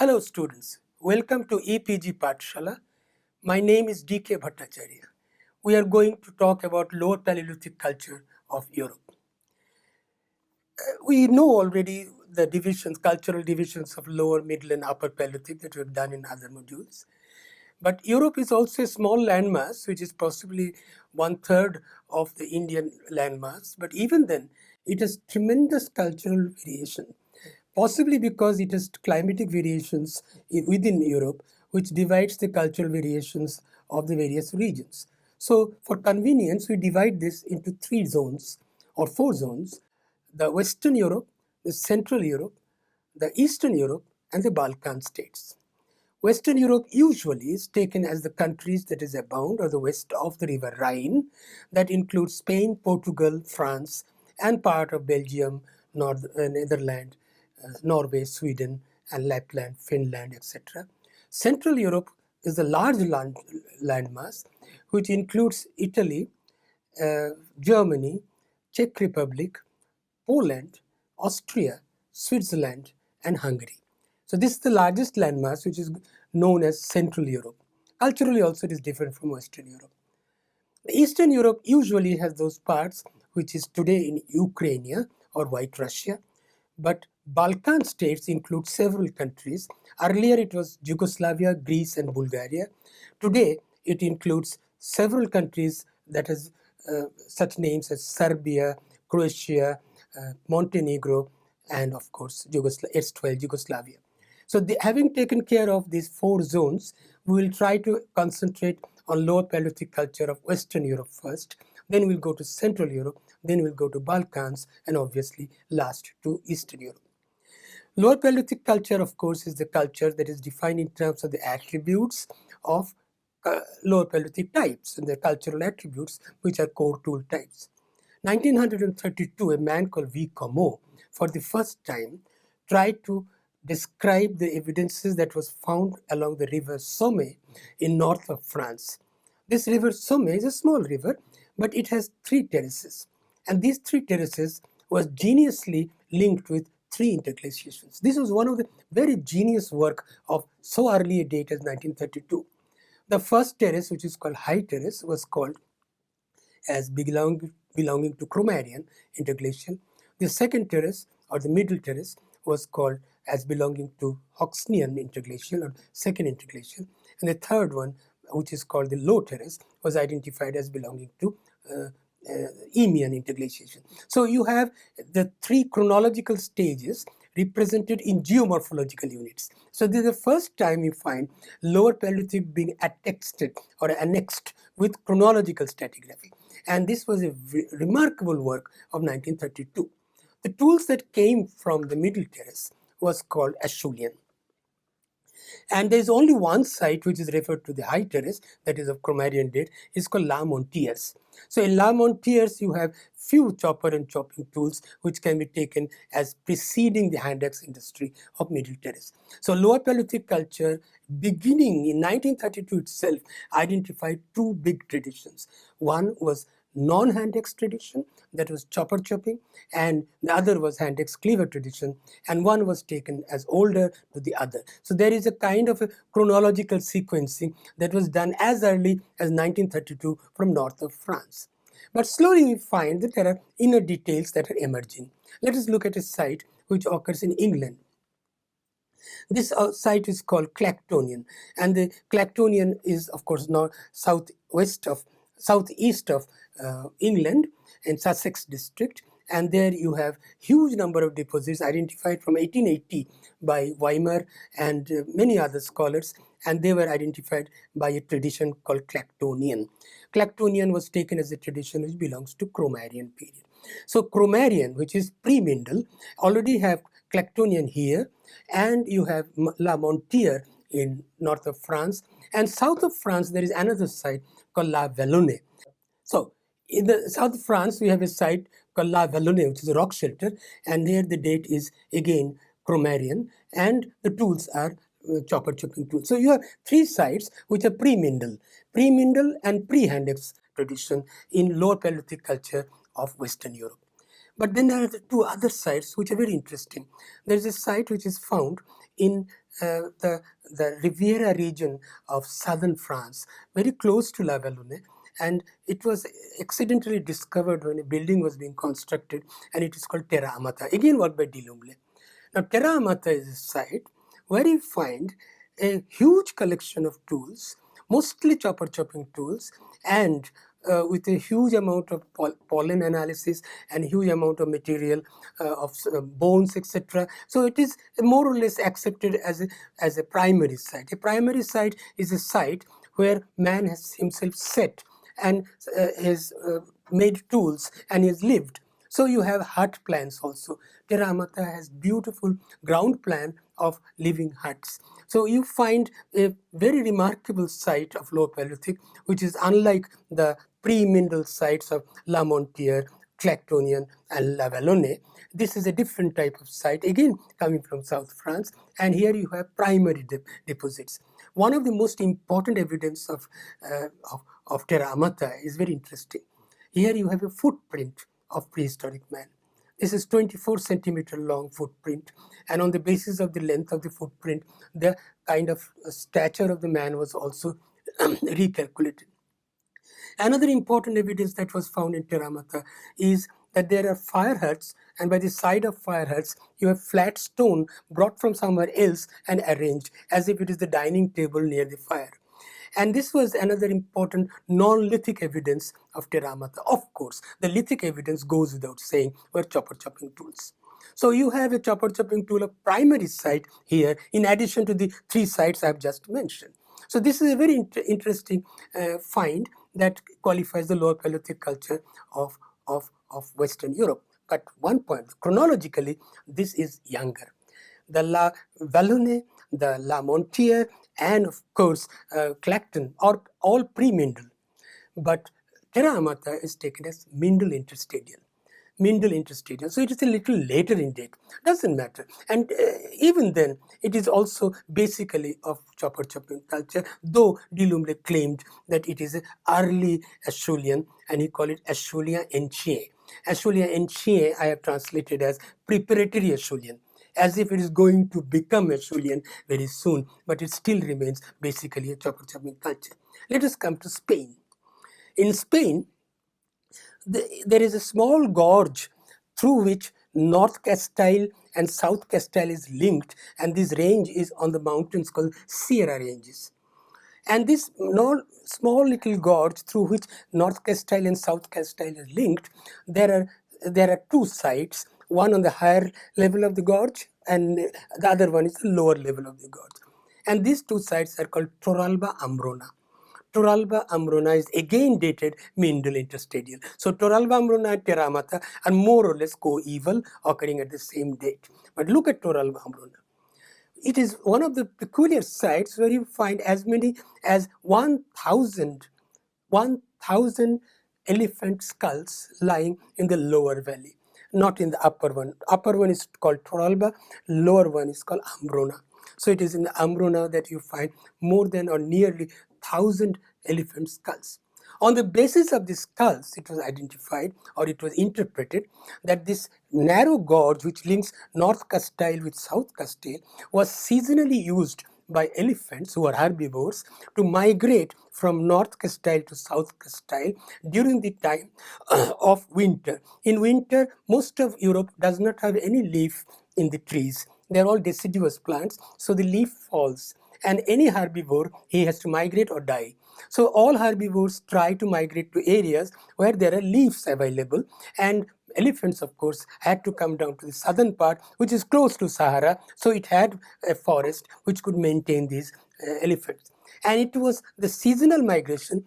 Hello students, welcome to EPG Pathshala. My name is D.K. Bhattacharya. We are going to talk about Lower Paleolithic culture of Europe. We know already the divisions, cultural divisions of Lower, Middle and Upper Paleolithic that we have done in other modules. But Europe is also a small landmass, which is possibly 1/3 of the Indian landmass. But even then, it has tremendous cultural variation, possibly because it has climatic variations within Europe, which divides the cultural variations of the various regions. So for convenience, we divide this into 3 zones or 4 zones: the Western Europe, the Central Europe, the Eastern Europe, and the Balkan states. Western Europe usually is taken as the countries that is abound or the west of the river Rhine, that includes Spain, Portugal, France, and part of Belgium, Netherlands, Norway, Sweden, and Lapland, Finland, etc. Central Europe is a large landmass which includes Italy, Germany, Czech Republic, Poland, Austria, Switzerland, and Hungary. So this is the largest landmass, which is known as Central Europe. Culturally also it is different from Western Europe. Eastern Europe usually has those parts which is today in Ukraine or White Russia, but Balkan states include several countries. Earlier it was Yugoslavia, Greece and Bulgaria. Today it includes several countries that has such names as Serbia, Croatia, Montenegro, and of course erstwhile Yugoslavia. So having taken care of these 4 zones, we will try to concentrate on Lower Paleolithic culture of Western Europe first, then we'll go to Central Europe, then we'll go to Balkans, and obviously last to Eastern Europe. Lower Paleolithic culture, of course, is the culture that is defined in terms of the attributes of Lower Paleolithic types and the cultural attributes which are core tool types. 1932, a man called V. Comeau, for the first time, tried to describe the evidences that was found along the river Somme in north of France. This river Somme is a small river, but it has 3 terraces. And these 3 terraces was geniusly linked with 3 interglaciations. This was one of the very genius work of so early a date as 1932. The first terrace, which is called High Terrace, was called as belonging to Cromarian interglacial. The second terrace, or the middle terrace, was called as belonging to Hoxnean interglacial or second interglacial. And the third one, which is called the low terrace, was identified as belonging to Eemian interglaciation. So you have the 3 chronological stages represented in geomorphological units. So this is the first time you find Lower Paleolithic being attested or annexed with chronological stratigraphy. And this was a remarkable work of 1932. The tools that came from the middle terrace was called Acheulean. And there is only one site which is referred to the high terrace, that is of Cromarian date, is called La Montiers. So in La Montiers, you have few chopper and chopping tools which can be taken as preceding the hand axe industry of Middle Terrace. So Lower Paleolithic culture, beginning in 1932 itself, identified 2 big traditions. One was non-hand axe tradition, that was chopper chopping, and the other was hand axe cleaver tradition, and one was taken as older to the other. So there is a kind of a chronological sequencing that was done as early as 1932 from north of France. But slowly we find that there are inner details that are emerging. Let us look at a site which occurs in England. This site is called Clactonian, and the Clactonian is, of course, now southeast of England in Sussex district, and there you have huge number of deposits identified from 1880 by Weimar and many other scholars, and they were identified by a tradition called Clactonian. Clactonian was taken as a tradition which belongs to Cromarian period. So Cromarian, which is pre-Mindel, already have Clactonian here, and you have La Montier in north of France, and south of France there is another site called La Vallonne. So in the south of France we have a site called La Vallonne, which is a rock shelter, and there the date is again Cromarian, and the tools are chopper chopping tools. So you have 3 sites which are pre-Mindel and pre-hand axe tradition in Lower Paleolithic culture of Western Europe. But then there are the 2 other sites which are very interesting. There is a site which is found in the Riviera region of southern France, very close to La Vallone, and it was accidentally discovered when a building was being constructed, and it is called Terra Amata, again worked by Delumble. Now, Terra Amata is a site where you find a huge collection of tools, mostly chopping tools, and with a huge amount of pollen analysis and huge amount of material of bones, etc. So it is more or less accepted as a primary site. A primary site is a site where man has himself set and has made tools and has lived. So you have hut plans also. Terra Amata has beautiful ground plan of living huts. So you find a very remarkable site of Lower Paleolithic, which is unlike the pre-mineral sites of La Montier, Clactonian and La Vallone. This is a different type of site, again coming from South France, and here you have primary deposits. One of the most important evidence of Terra Amata is very interesting. Here you have a footprint of prehistoric man. This is 24 centimeter long footprint, and on the basis of the length of the footprint, the kind of stature of the man was also recalculated. Another important evidence that was found in Terra Amata is that there are fire huts, and by the side of fire huts, you have flat stone brought from somewhere else and arranged as if it is the dining table near the fire. And this was another important non-lithic evidence of Terra Amata. Of course, the lithic evidence goes without saying were chopping tools. So you have a chopping tool of primary site here in addition to the 3 sites I have just mentioned. So this is a very interesting find that qualifies the Lower Paleolithic culture of Western Europe. But one point, chronologically, this is younger. The La Vallone, the La Montier, and of course Clacton are all pre-Mindel. But Terra Amata is taken as Mindel interstadial. Mindel interstadial. So it is a little later in date. Doesn't matter. And even then, it is also basically of chopping culture, though Delumble claimed that it is an early Acheulean, and he called it Acheulean Ancien. Acheulean Ancien I have translated as preparatory Acheulean, as if it is going to become Acheulean very soon, but it still remains basically a chopping culture. Let us come to Spain. In Spain, there is a small gorge through which North Castile and South Castile is linked, and this range is on the mountains called Sierra Ranges. And this small little gorge through which North Castile and South Castile is linked, there are 2 sites, one on the higher level of the gorge and the other one is the lower level of the gorge. And these 2 sites are called Torralba Ambrona. Torralba Ambrona is again dated Mindel interstadial. So Torralba Ambrona and Terra Amata are more or less coeval, occurring at the same date. But look at Torralba Ambrona. It is one of the peculiar sites where you find as many as 1,000 elephant skulls lying in the lower valley, not in the upper one. Upper one is called Torralba, lower one is called Ambrona. So it is in the Ambrona that you find more than or nearly 1,000 elephant skulls. On the basis of these skulls, it was identified or it was interpreted that this narrow gorge which links North Castile with South Castile was seasonally used by elephants who are herbivores to migrate from North Castile to South Castile during the time of winter. In winter, most of Europe does not have any leaf in the trees. They are all deciduous plants, so the leaf falls. And any herbivore, he has to migrate or die. So all herbivores try to migrate to areas where there are leaves available, and elephants, of course, had to come down to the southern part, which is close to Sahara, so it had a forest which could maintain these elephants. And it was the seasonal migration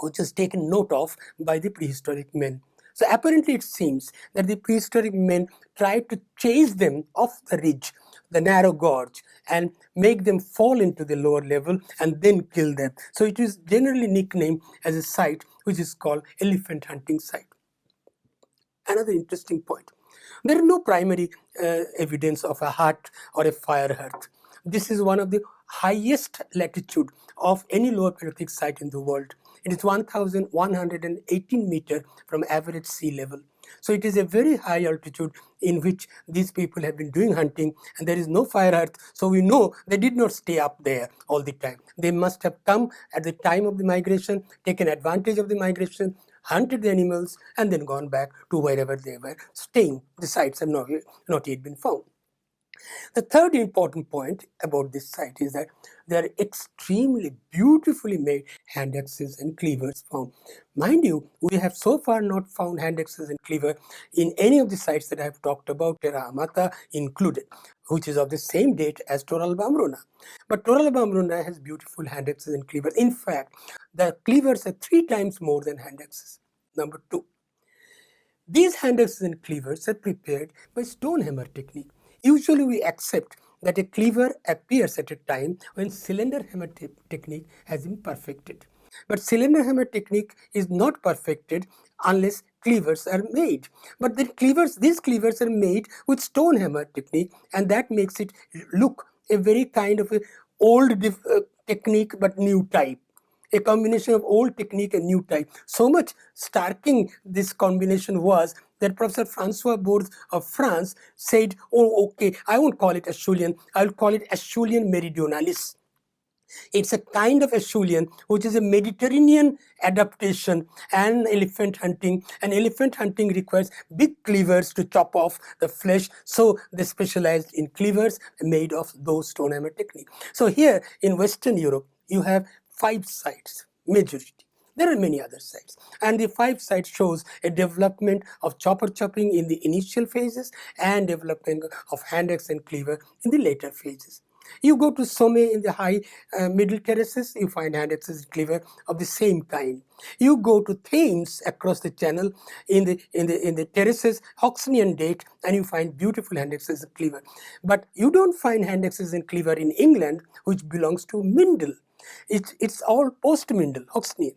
which was taken note of by the prehistoric men. So apparently it seems that the prehistoric men tried to chase them off the ridge, the narrow gorge, and make them fall into the lower level and then kill them. So it is generally nicknamed as a site which is called elephant hunting site. Another interesting point. There are no primary evidence of a hut or a fire hut. This is one of the highest latitude of any Lower Paleolithic site in the world. It is 1,118 meters from average sea level. So it is a very high altitude in which these people have been doing hunting, and there is no fire earth. So we know they did not stay up there all the time. They must have come at the time of the migration, taken advantage of the migration, hunted the animals, and then gone back to wherever they were staying. The sites have not yet been found. The third important point about this site is that there are extremely beautifully made hand axes and cleavers found. Mind you, we have so far not found hand axes and cleaver in any of the sites that I have talked about, Terra Amata included, which is of the same date as Toralba Amruna. But Toralba Amruna has beautiful hand axes and cleavers. In fact, the cleavers are 3 times more than hand axes. Number 2. These hand axes and cleavers are prepared by stone hammer technique. Usually we accept that a cleaver appears at a time when cylinder hammer technique has been perfected. But cylinder hammer technique is not perfected unless cleavers are made. But these cleavers are made with stone hammer technique, and that makes it look a very kind of a old technique but new type. A combination of old technique and new type. So much starking this combination was that Professor Francois Bourdes of France said, oh, okay, I won't call it Acheulean, I'll call it Acheulean meridionalis. It's a kind of Acheulean which is a Mediterranean adaptation and elephant hunting. And elephant hunting requires big cleavers to chop off the flesh. So they specialized in cleavers made of those stone hammer technique. So here in Western Europe, you have 5 sites, majority. There are many other sites, and the 5 sites shows a development of chopper chopping in the initial phases and development of hand axe and cleaver in the later phases. You go to Somme in the high middle terraces, you find hand axes and cleaver of the same kind. You go to Thames across the channel in the terraces, Oxonian date, and you find beautiful hand axes and cleaver. But you don't find hand axes and cleaver in England, which belongs to Mindel. It's all post-Mindel, Oxonian.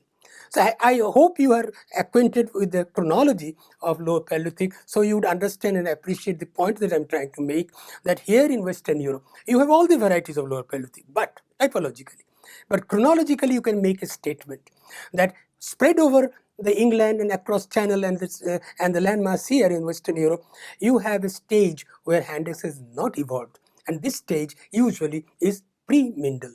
So I hope you are acquainted with the chronology of Lower Paleolithic, so you would understand and appreciate the point that I'm trying to make, that here in Western Europe, you have all the varieties of Lower Paleolithic, but typologically. But chronologically, you can make a statement that spread over the England and across Channel and the landmass here in Western Europe, you have a stage where hand axe has not evolved. And this stage usually is pre-Mindel,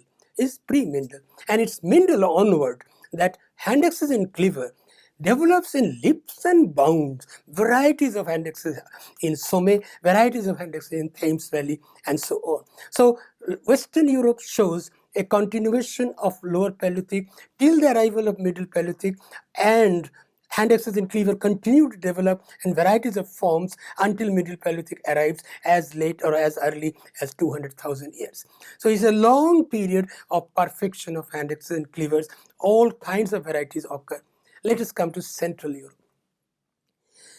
and it's Mindel onward that hand axes and cleaver develops in leaps and bounds, varieties of hand axes in Somme, varieties of hand axes in Thames Valley, and so on. So Western Europe shows a continuation of Lower Paleolithic till the arrival of Middle Paleolithic, and hand axes and cleaver continue to develop in varieties of forms until Middle Paleolithic arrives as late or as early as 200,000 years. So it's a long period of perfection of hand axes and cleavers. All kinds of varieties occur. Let us come to Central Europe.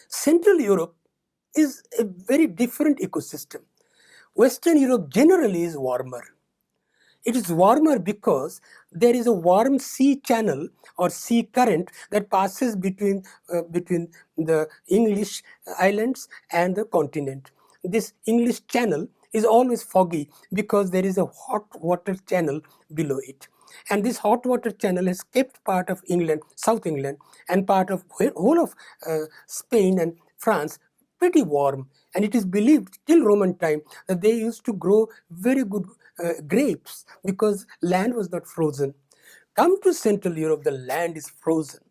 Central Europe is a very different ecosystem. Western Europe generally is warmer. It is warmer because there is a warm sea channel or sea current that passes between the English islands and the continent. This English channel is always foggy because there is a hot water channel below it. And this hot water channel has kept part of England, South England, and part of whole of Spain and France pretty warm. And it is believed till Roman time that they used to grow very good grapes because land was not frozen. Come to Central Europe, the land is frozen.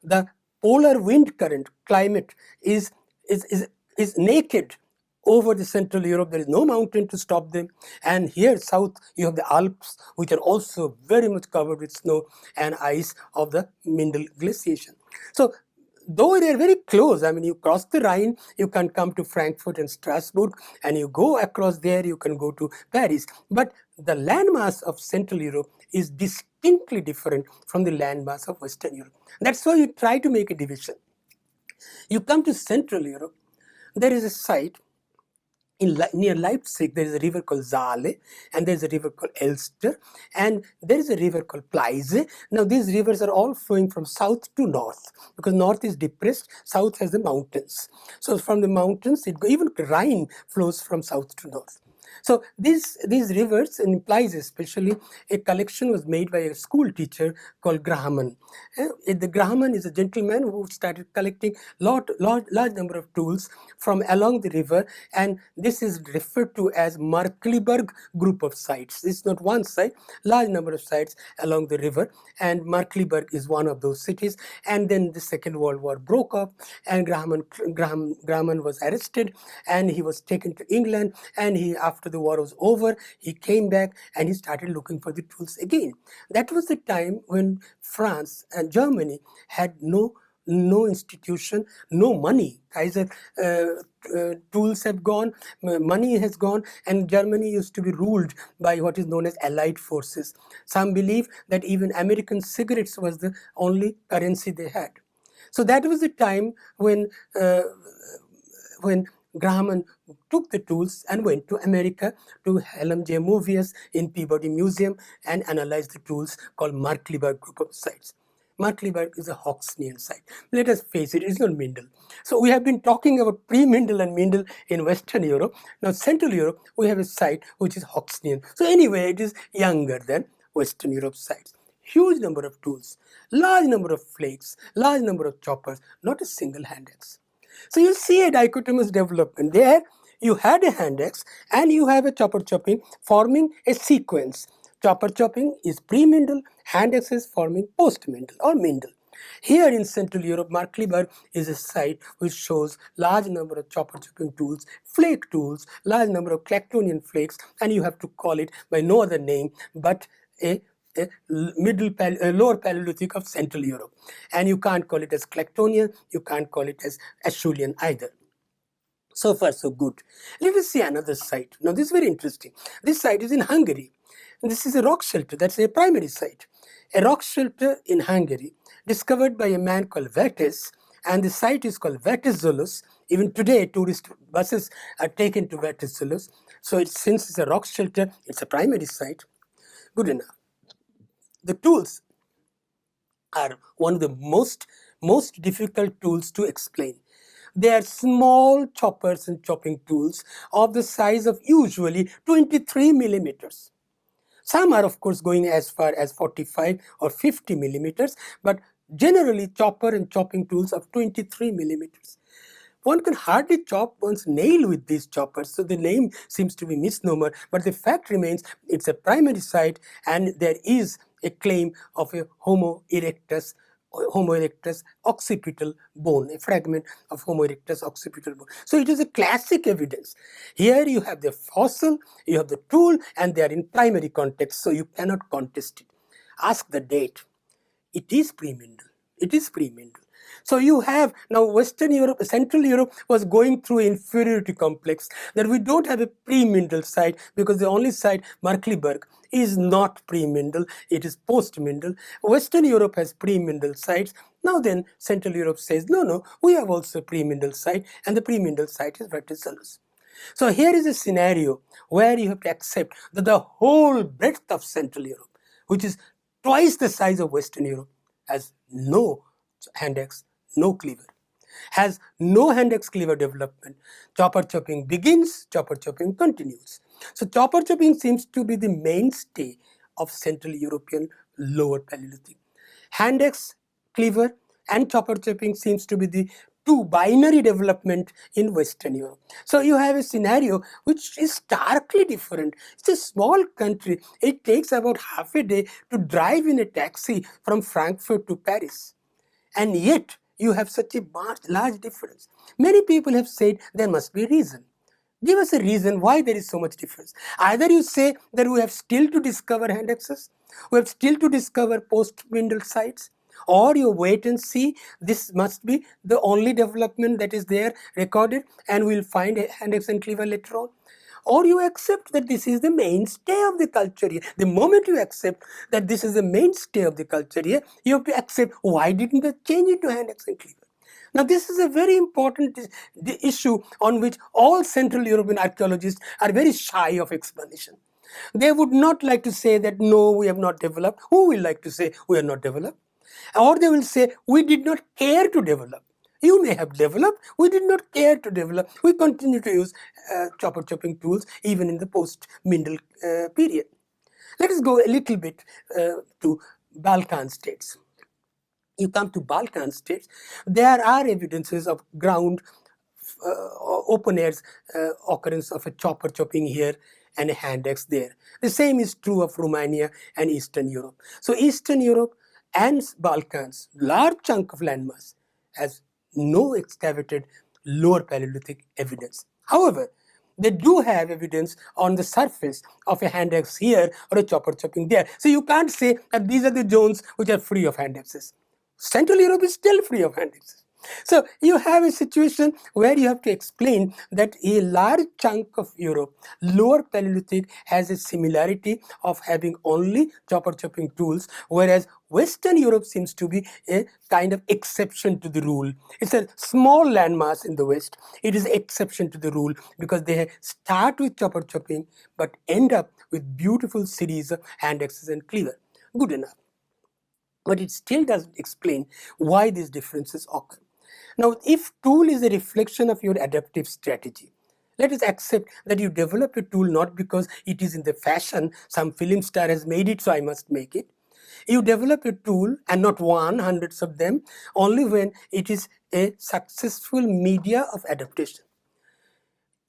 The polar wind current climate is naked over the Central Europe. There is no mountain to stop them. And here south, you have the Alps, which are also very much covered with snow and ice of the Mindel glaciation. So though they are very close, I mean, you cross the Rhine, you can come to Frankfurt and Strasbourg, and you go across there, you can go to Paris. But the landmass of Central Europe is distinctly different from the landmass of Western Europe. That's why you try to make a division. You come to Central Europe, there is a site near Leipzig. There is a river called Saale, and there is a river called Elster, and there is a river called Pleise. Now these rivers are all flowing from south to north, because north is depressed, south has the mountains. So from the mountains, even Rhine flows from south to north. So these rivers implies especially a collection was made by a school teacher called Grahaman. The Grahaman is a gentleman who started collecting large number of tools from along the river, and this is referred to as Markliberg group of sites. It's not one site, large number of sites along the river, and Markliberg is one of those cities. And then the Second World War broke up, and Grahaman was arrested, and he was taken to England, and after the war was over, he came back and he started looking for the tools again. That was the time when France and Germany had no institution, no money. Either tools have gone, money has gone, and Germany used to be ruled by what is known as Allied forces. Some believe that even American cigarettes was the only currency they had. So that was the time when Grahaman took the tools and went to America to Hallam J. Movius in Peabody Museum and analyzed the tools called Markliberg group of sites. Markliberg is a Hoxnean site. Let us face it, it's not Mindel. So we have been talking about pre-Mindel and Mindel in Western Europe. Now Central Europe, we have a site which is Hoxnean. So anyway, it is younger than Western Europe sites. Huge number of tools, large number of flakes, large number of choppers, not a single hand axe. So you see a dichotomous development. There you had a hand axe and you have a chopper chopping forming a sequence. Chopper chopping is pre-Mindel, hand axe is forming post-Mindel or Mindel. Here in Central Europe, Markliberg is a site which shows large number of chopper chopping tools, flake tools, large number of Clactonian flakes, and you have to call it by no other name but a lower Paleolithic of Central Europe. And you can't call it as Clactonian, you can't call it as Acheulean either. So far, so good. Let us see another site. Now, this is very interesting. This site is in Hungary. This is a rock shelter, that's a primary site. A rock shelter in Hungary, discovered by a man called Vetes, and the site is called Veteszolus. Even today, tourist buses are taken to Veteszolus. So since it's a rock shelter, it's a primary site. Good enough. The tools are one of the most difficult tools to explain. They are small choppers and chopping tools of the size of usually 23 millimeters. Some are, of course, going as far as 45 or 50 millimeters, but generally chopper and chopping tools of 23 millimeters. One can hardly chop one's nail with these choppers, so the name seems to be misnomer, but the fact remains it's a primary site and there is a claim of a Homo erectus occipital bone, a fragment of Homo erectus occipital bone. So it is a classic evidence. Here you have the fossil, you have the tool, and they are in primary context, so you cannot contest it. Ask the date. It is pre-Mindel. It is pre-Mindel. So you have now Western Europe, Central Europe was going through inferiority complex that we don't have a pre-Mindel site because the only site, Markliberg, is not pre-Mindel, it is post-Mindel. Western Europe has pre-Mindel sites. Now then, Central Europe says, no, we have also a pre-Mindel site, and the pre-Mindel site is Veteszolus. So here is a scenario where you have to accept that the whole breadth of Central Europe, which is twice the size of Western Europe, has no hand axe, no cleaver, has no hand axe cleaver development. Chopper chopping begins, chopper chopping continues. So chopper chopping seems to be the mainstay of Central European lower Paleolithic. Hand axe, cleaver and chopper chopping seems to be the two binary development in Western Europe. So you have a scenario which is starkly different. It's a small country. It takes about half a day to drive in a taxi from Frankfurt to Paris. And yet you have such a large difference. Many people have said there must be a reason. Give us a reason why there is so much difference. Either you say that we have still to discover hand axes, we have still to discover post-Mindel sites, or you wait and see this must be the only development that is there recorded and we'll find a hand axe and cleaver later on. Or you accept that this is the mainstay of the culture here. The moment you accept that this is the mainstay of the culture here, you have to accept why didn't they change it to hand axe and cleaver. Now, this is a very important issue on which all Central European archaeologists are very shy of explanation. They would not like to say that, no, we have not developed. Who will like to say we are not developed? Or they will say, we did not care to develop. You may have developed. We did not care to develop. We continue to use chopper chopping tools even in the post-Mindel period. Let us go a little bit to Balkan states. You come to Balkan states, there are evidences of ground open air occurrence of a chopper chopping here and a hand axe there. The same is true of Romania and Eastern Europe. So Eastern Europe and Balkans, large chunk of landmass, has no excavated lower Paleolithic evidence. However, they do have evidence on the surface of a hand axe here or a chopper chopping there. So you can't say that these are the zones which are free of hand axes. Central Europe is still free of hand axes. So you have a situation where you have to explain that a large chunk of Europe, lower Paleolithic, has a similarity of having only chopper chopping tools, whereas Western Europe seems to be a kind of exception to the rule. It's a small landmass in the West. It is exception to the rule because they start with chopper chopping but end up with beautiful series of hand axes and cleaver. Good enough. But it still doesn't explain why these differences occur. Now, if tool is a reflection of your adaptive strategy, let us accept that you develop a tool not because it is in the fashion, some film star has made it, so I must make it. You develop a tool, and not one, hundreds of them, only when it is a successful media of adaptation.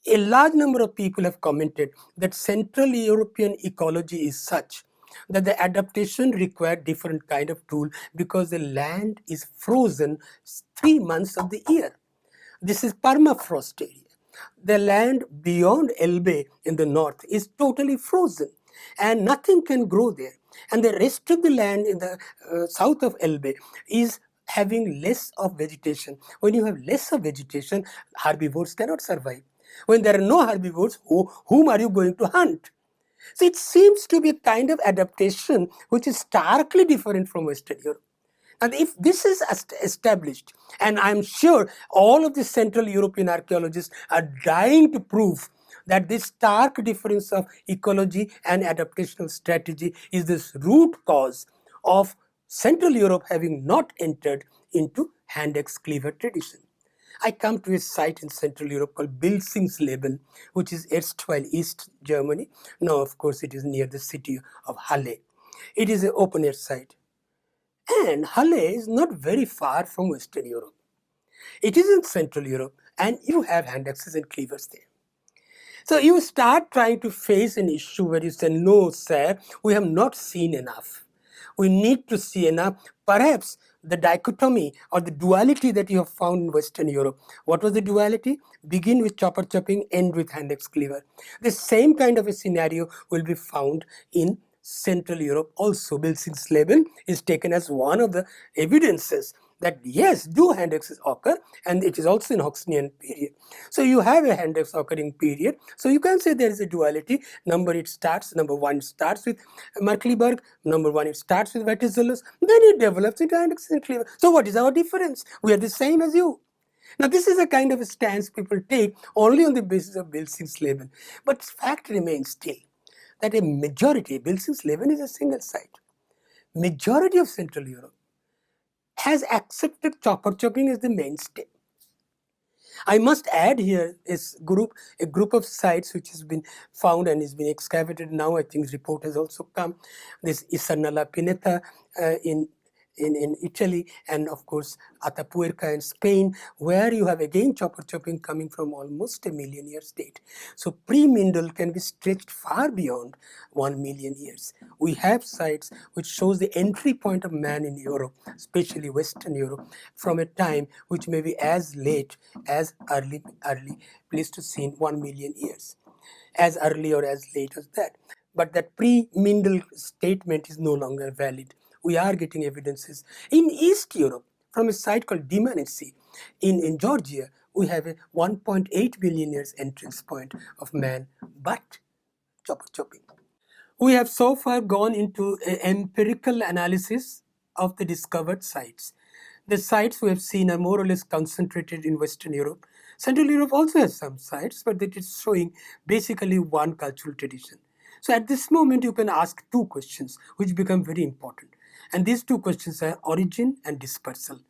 A large number of people have commented that Central European ecology is such that the adaptation required different kind of tool because the land is frozen 3 months of the year. This is permafrost area. The land beyond Elbe in the north is totally frozen and nothing can grow there. And the rest of the land in the south of Elbe is having less of vegetation. When you have less of vegetation, herbivores cannot survive. When there are no herbivores, whom are you going to hunt? So it seems to be a kind of adaptation which is starkly different from Western Europe. And if this is established, and I'm sure all of the Central European archaeologists are dying to prove that this stark difference of ecology and adaptational strategy is this root cause of Central Europe having not entered into hand axe cleaver tradition. I come to a site in Central Europe called Bilsingsleben, which is erstwhile East Germany. Now, of course, it is near the city of Halle. It is an open-air site. And Halle is not very far from Western Europe. It is in Central Europe, and you have hand axes and cleavers there. So you start trying to face an issue where you say, no, sir, we have not seen enough. We need to see enough. Perhaps the dichotomy or the duality that you have found in Western Europe. What was the duality? Begin with chopper chopping, end with hand axe cleaver. The same kind of a scenario will be found in Central Europe also. Bilsingsleben is taken as one of the evidences that yes, do hand axes occur, and it is also in Hoxnean period. So you have a hand axe occurring period. So you can say there is a duality. Number one starts with Markliberg, number one it starts with Vatisolus, then it develops into hand axe and cleaver. So what is our difference? We are the same as you. Now this is a kind of a stance people take only on the basis of Bilsingsleben. But fact remains still that a majority, Bilsingsleben is a single site. Majority of Central Europe has accepted chopper chopping as the mainstay. I must add here is a group of sites which has been found and is being excavated now. I think report has also come. This Isarnala Pineta in Italy, and of course Atapuerca in Spain, where you have again chopper chopping coming from almost a million years date. So pre-Mindel can be stretched far beyond 1 million years. We have sites which shows the entry point of man in Europe, especially Western Europe, from a time which may be as late as early Pleistocene 1 million years, as early or as late as that. But that pre-Mindel statement is no longer valid. We are getting evidences in East Europe from a site called Dimanisi in Georgia. We have a 1.8 billion years entrance point of man, but chopper chopping. We have so far gone into an empirical analysis of the discovered sites. The sites we have seen are more or less concentrated in Western Europe. Central Europe also has some sites, but it is showing basically one cultural tradition. So at this moment, you can ask two questions which become very important. And these two questions are origin and dispersal.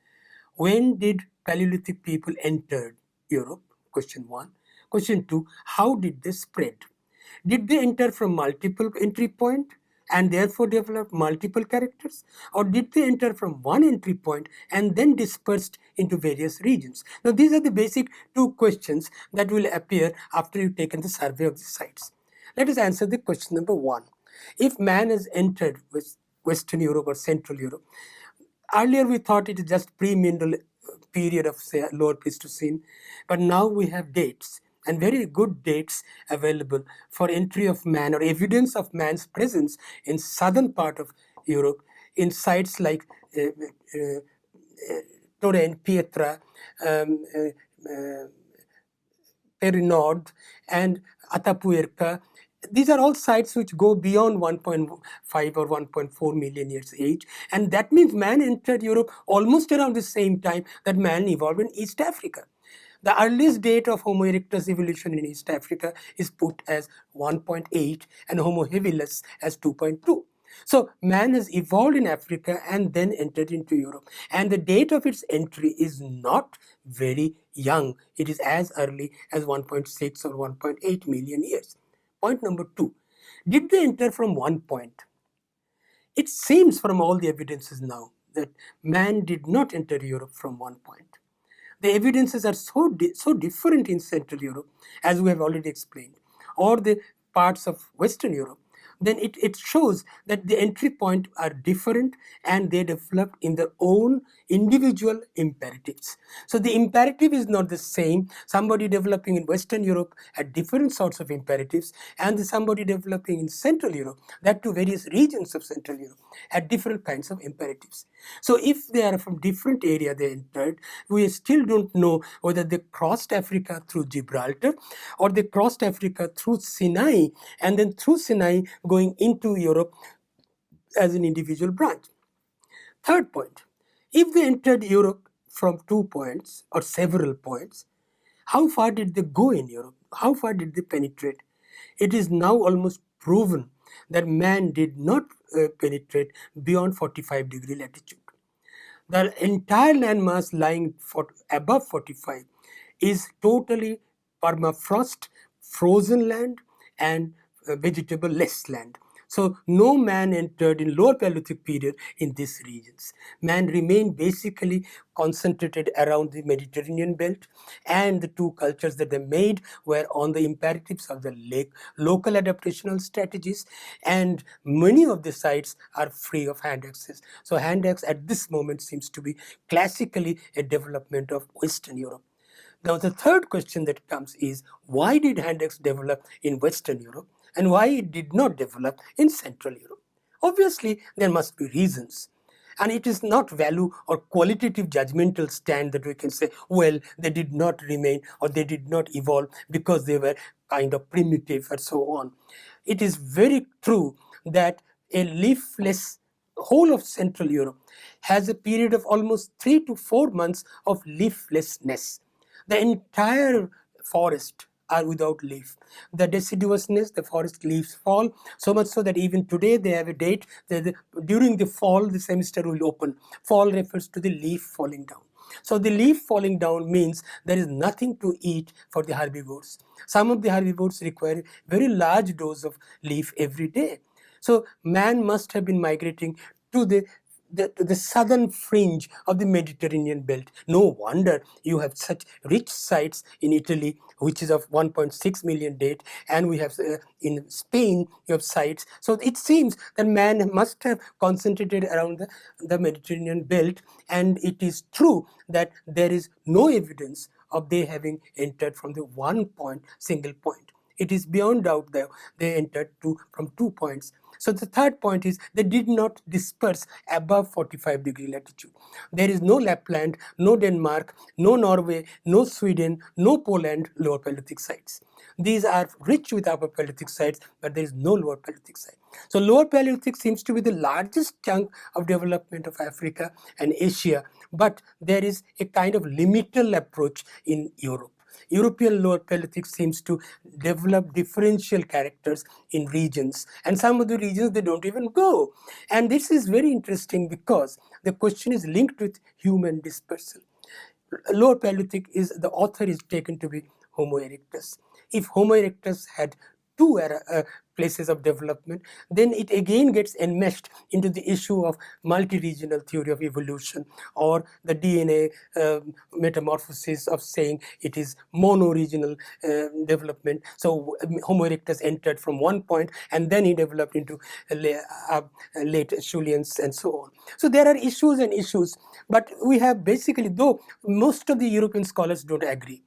When did Paleolithic people entered Europe? Question 1. Question 2. How did they spread? Did they enter from multiple entry point and therefore develop multiple characters? Or did they enter from one entry point and then dispersed into various regions? Now, these are the basic two questions that will appear after you've taken the survey of the sites. Let us answer the question number 1. If man has entered Western Europe or Central Europe, earlier we thought it is just pre-mineral period of, say, lower Pleistocene, but now we have dates and very good dates available for entry of man or evidence of man's presence in southern part of Europe in sites like Torrent, Pietra, Perinord, and Atapuerca. These are all sites which go beyond 1.5 or 1.4 million years age, and that means man entered Europe almost around the same time that man evolved in East Africa. The earliest date of Homo erectus evolution in East Africa is put as 1.8 and Homo habilis as 2.2. So man has evolved in Africa and then entered into Europe. And the date of its entry is not very young. It is as early as 1.6 or 1.8 million years. Point number 2. Did they enter from one point? It seems from all the evidences now that man did not enter Europe from one point. The evidences are so different in Central Europe, as we have already explained, or the parts of Western Europe, then it shows that the entry point are different and they developed in their own individual imperatives. So the imperative is not the same. Somebody developing in Western Europe had different sorts of imperatives, and somebody developing in Central Europe, that to various regions of Central Europe, had different kinds of imperatives. So if they are from different area they entered, we still don't know whether they crossed Africa through Gibraltar or they crossed Africa through Sinai and then through Sinai going into Europe as an individual branch. Third point, if they entered Europe from 2 points or several points, how far did they go in Europe? How far did they penetrate? It is now almost proven that man did not penetrate beyond 45 degree latitude. The entire landmass lying above 45 is totally permafrost, frozen land, and vegetable-less land. So no man entered in lower Paleolithic period in these regions. Man remained basically concentrated around the Mediterranean belt, and the two cultures that they made were on the imperatives of the local adaptational strategies, and many of the sites are free of hand access. So hand access at this moment seems to be classically a development of Western Europe. Now the third question that comes is, why did Hendrix develop in Western Europe and why it did not develop in Central Europe? Obviously, there must be reasons. And it is not value or qualitative judgmental stand that we can say, well, they did not remain or they did not evolve because they were kind of primitive and so on. It is very true that a leafless whole of Central Europe has a period of almost 3 to 4 months of leaflessness. The entire forest are without leaf. The deciduousness, the forest leaves fall, so much so that even today they have a date that during the fall the semester will open. Fall refers to the leaf falling down. So the leaf falling down means there is nothing to eat for the herbivores. Some of the herbivores require very large dose of leaf every day. So man must have been migrating to the southern fringe of the Mediterranean belt. No wonder you have such rich sites in Italy, which is of 1.6 million date, and we have in Spain you have sites. So it seems that man must have concentrated around the Mediterranean belt, and it is true that there is no evidence of they having entered from the single point. It is beyond doubt that they entered from 2 points. So the third point is they did not disperse above 45 degree latitude. There is no Lapland, no Denmark, no Norway, no Sweden, no Poland lower Paleolithic sites. These are rich with upper Paleolithic sites, but there is no lower Paleolithic site. So lower Paleolithic seems to be the largest chunk of development of Africa and Asia, but there is a kind of liminal approach in Europe. European lower Paleolithic seems to develop differential characters in regions, and some of the regions they don't even go. And this is very interesting because the question is linked with human dispersal. Lower Paleolithic is, the author is taken to be Homo erectus. If Homo erectus had two places of development, then it again gets enmeshed into the issue of multi-regional theory of evolution, or the DNA metamorphosis of saying it is mono-regional development. So Homo erectus entered from one point and then he developed into late Acheuleans and so on. So there are issues and issues, but we have basically, though most of the European scholars don't agree,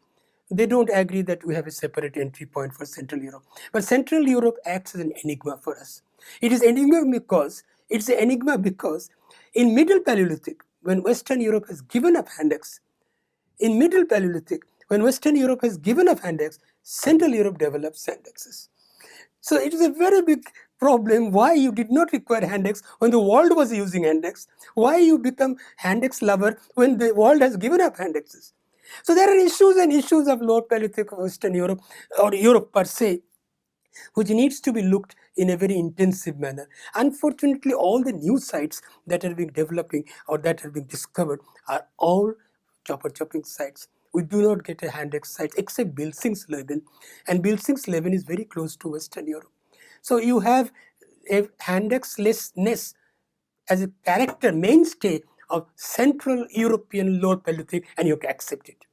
they don't agree that we have a separate entry point for Central Europe. But Central Europe acts as an enigma for us. It is an enigma because in Middle Paleolithic, when Western Europe has given up Hendrix, in Middle Paleolithic, when Western Europe has given up Hendrix, Central Europe develops Hendrixes. So it is a very big problem why you did not require Hendrix when the world was using Hendrix, why you become Hendrix lover when the world has given up Hendrixes. So there are issues and issues of Lower Paleolithic of Western Europe, or Europe per se, which needs to be looked in a very intensive manner. Unfortunately, all the new sites that are being developing or that are being discovered are all chopping sites. We do not get a Hendrix site except Bilsingsleben, and Bilsingsleben is very close to Western Europe. So you have a Hendrixlessness as a character mainstay of Central European Lower Paleolithic, and you have to accept it.